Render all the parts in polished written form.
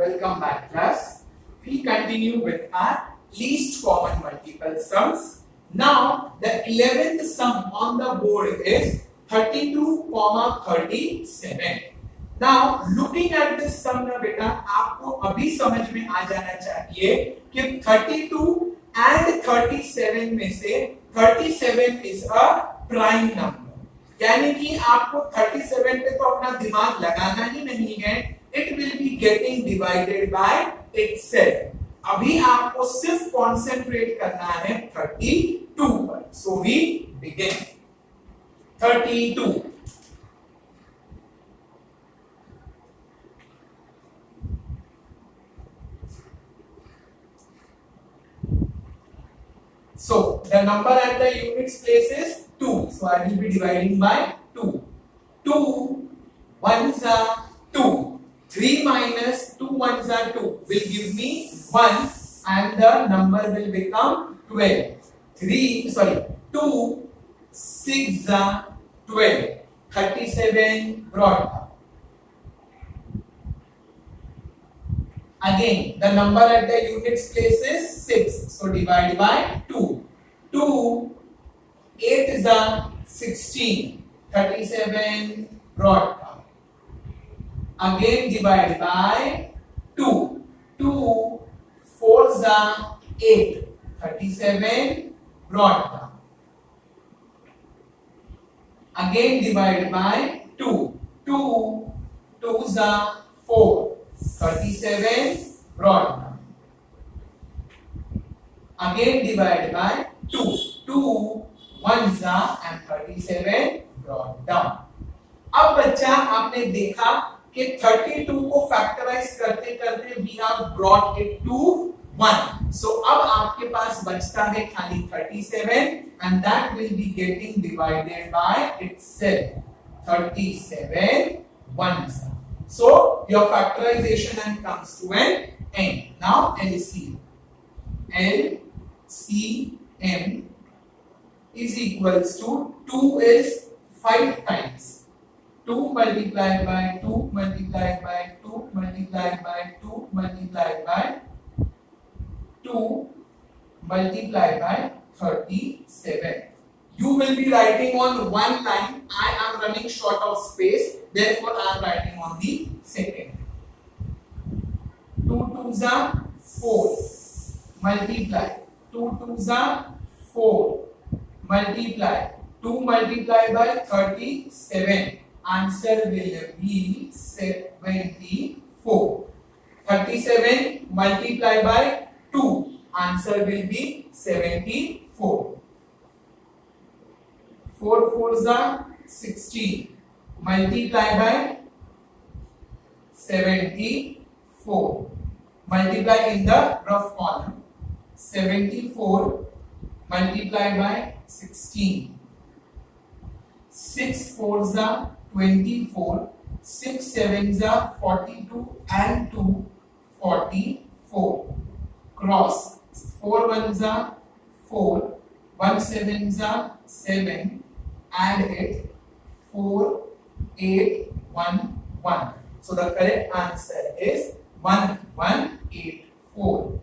Welcome back, class. We continue with our least common multiple sums. Now, the 11th sum on the board is 32, 37. Now, looking at this sum ना बेटा आपको अभी समझ में आ जाना चाहिए कि 32 and 37 में से 37 is a prime number. यानी कि आपको 37 पे तो अपना दिमाग लगाना ही नहीं है. It will be getting divided by itself. अभी आपको सिर्फ concentrate करना है 32 पर. So we begin. 32. So the number at the units place is 2. So I will be dividing by 2. 2 ones are 2. 3 minus 2 ones are 2 will give me 1 and the number will become 12. 2 6 are 12. 37 brought up. Again, the number at the units place is 6. So divide by 2. 2 8 is 16. 37 brought down. Again divide by 2. 2 4 is 8. 37 brought down. Again divide by 2. 2 2 is 4. 37 brought down. Again divide by 2. 2 1 and 37 brought down. अब बच्चा आपने देखा कि 32 को factorise करते करते we have brought it to 1. So अब आपके पास बचता है खाली 37 and that will be getting divided by itself. 37 1s. So your factorization and comes to an end. Now LCM. LCM is equals to 2 is 5 times. 2 multiplied by 2 multiplied by 2 multiplied by 2 multiplied by 2 multiplied by 37. You will be writing on one line. I am running short of space, therefore I am writing on the second. 2 2s are 4. Multiply. 2 2s are 4. Multiply. 2 multiplied by 37. Answer will be 74. 37 multiplied by 2. Answer will be 74. 4 4s are 16. Multiply by 74. Multiply in the rough column. 74 multiplied by 16. 6 4s are 24. 6 7s are 42 and 2 44. Cross. 4 1s are 4. 1 7s are 7. Add it. 4 8 1 1. So the correct answer is 1184.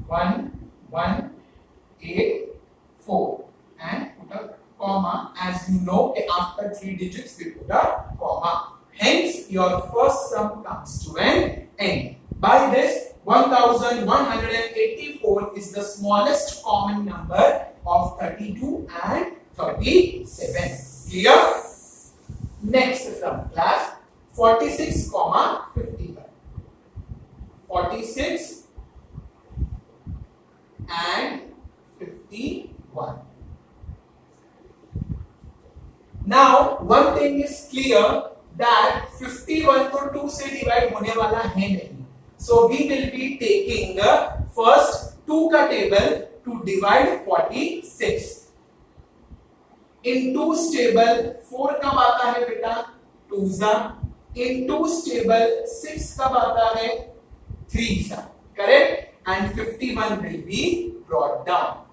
1184 and put a comma. As you know, after 3 digits we put a comma. Hence your first sum comes to an end. By this 1184 is the smallest common number of 32 and 37. Clear? Next sum, class. 46, 51. 46 and 51. Now, one thing is clear that 51 को 2 से divide होने वाला है नहीं. So we will be taking the first 2 का table to divide 46. In 2's table 4 कब आता है बेटा? 2's. In 2's table 6 कब आता है? 3's. Correct? And 51 will be brought down.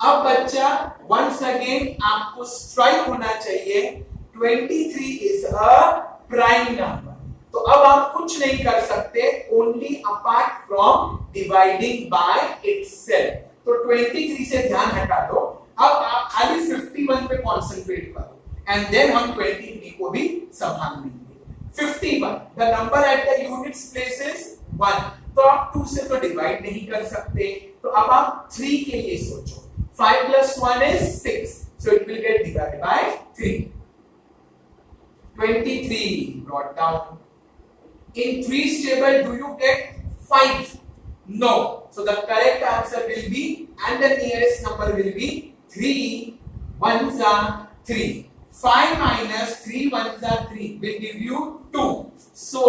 अब बच्चा once again आपको स्ट्राइक होना चाहिए 23 is a prime number. तो अब आप कुछ नहीं कर सकते, only apart from dividing by itself. तो 23 से ध्यान हटा दो, अब आप खाली 51 पे कॉन्सेंट्रेट करो एंड देन हम 23 को भी संभाल लेंगे। 51 the number at the units place is 1, तो आप 2 से तो डिवाइड नहीं कर सकते, तो अब आप 3 के लिए सोचो। 5 plus 1 is 6, so it will get divided by 3. 23 brought down. In 3's table, do you get 5? No. So the correct answer will be, and the nearest number will be 3 ones are 3. 5 minus 3 ones are 3 will give you 2. So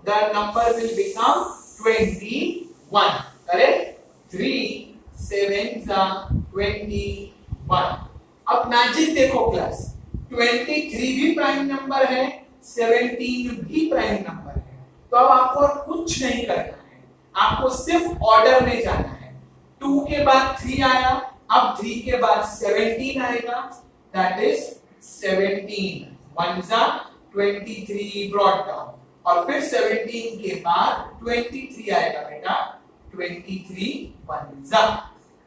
the number will become 21. Correct? 3 sevens are 21. अब magic देखो class, 23 भी prime number है, 17 भी prime number है, तो अब आपको और कुछ नहीं करना है, आपको सिर्फ ऑर्डर में जाना है। 2 के बाद 3 आया, अब 3 के बाद 17 आएगा, that is 17 ones are 23 brought down, और फिर 17 के बाद 23 आएगा बेटा, 23 ones are।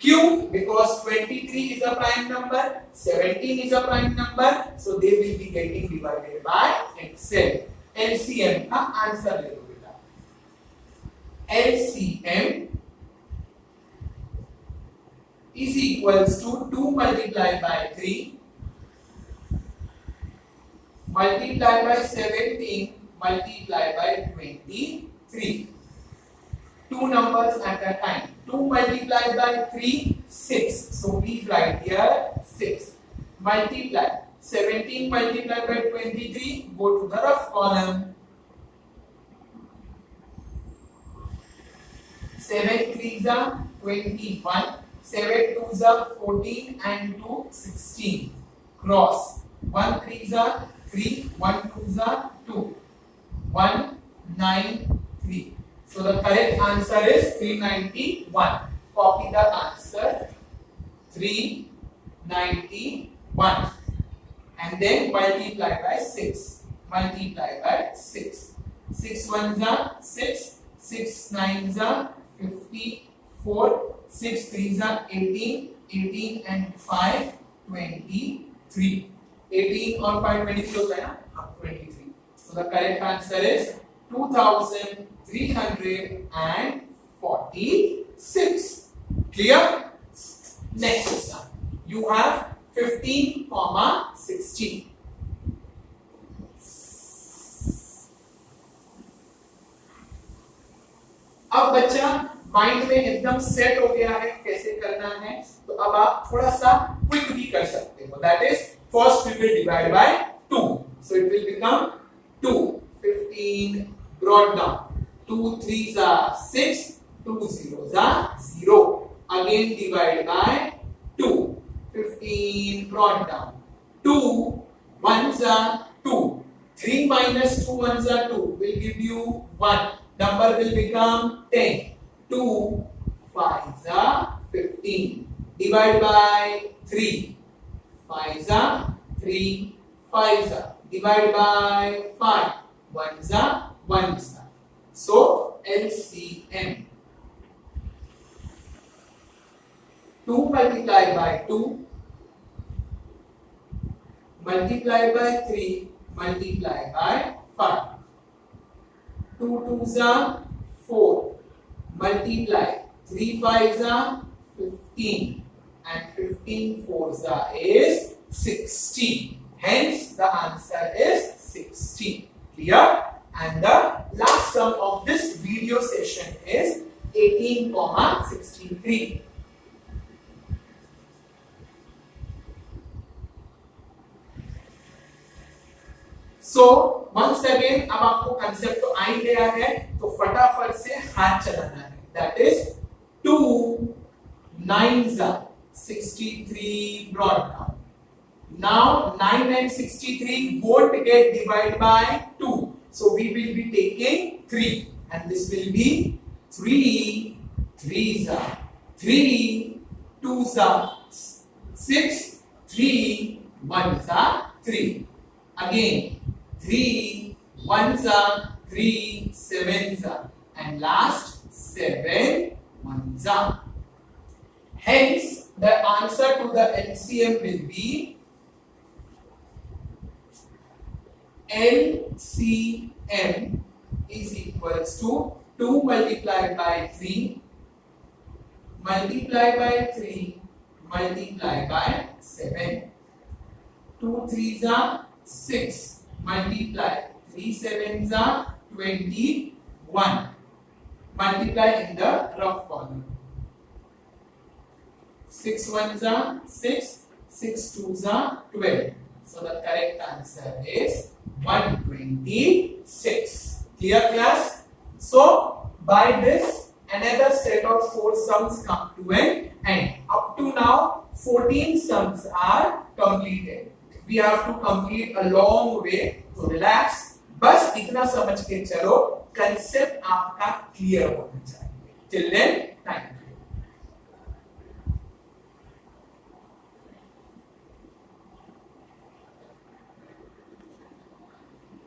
क्यों? Because 23 is a prime number, 17 is a prime number, so they will be getting divided by itself. LCM का आंसर ले लो बेटा। LCM is equals to 2 multiplied by 3 multiplied by 17 multiplied by 23. Two numbers at a time. 2 multiplied by 3, 6. So please write here 6. Multiply 17 multiplied by 23. Go to the rough column. 7 3s are 21. 7 2s are 14 and 2 16. Cross. 1 3s are 3. 1 2s are 2. 1 9 3. So the correct answer is 391. Copy the answer 391 and then multiply by 6. Multiply by 6. 6 ones are 6. 6 nines are 54. 6 threes are 18. 18 and 5 23. 18 और 5 23 होता है ना, अब 23. So the correct answer is 2346. Clear? Next exam. You have 15, 16. अब बच्चा mind में एकदम set हो गया है कैसे करना है, तो अब आप थोड़ा सा क्विक भी कर सकते हो। That is first we will divide by 2, so it will become 2 15 brought down. 2 3s are 6, 2 zeros are 0. Again divide by 2. 15 brought down. 2 ones are 2. 3 minus 2 ones are 2 will give you 1. Number will become 10. 2 5s are 15. Divide by 3. 5s are 3. 5s are. Divide by 5. 1s are 1s are. So LCM 2 multiplied by 2 multiplied by 3 multiplied by 5. 2 2s are 4 multiply 3 5s are 15 and 15 4s are is 16. Hence the answer is 16. Clear? And the last sum of this video session is 18,63. So once again अब आपको concept तो आ ही गया है, तो फटाफट से हाथ चलाना है। That is 2 9s are 63 brought down. Now 9 and 63 won't get divided by 2. So we will be taking 3 and this will be 3 3s are 3 2s are 6 3 1s are 3. Again 3 1s are 3 sevens are, and last 7 ones are. Hence, the answer to the LCM will be LCM is equals to 2 multiplied by 3 multiplied by 3 multiplied by 7. 2 threes are 6 multiply 3 sevens are 21. Multiply in the rough column. 6 ones are 6, 6 twos are 12. So the correct answer is 126. Clear class? So by this another set of 4 sums come to an end. Up to now 14 sums are completed. We have to complete a long way to relax. बस इतना समझ के चलो, concept आपका clear होना चाहिए. Till then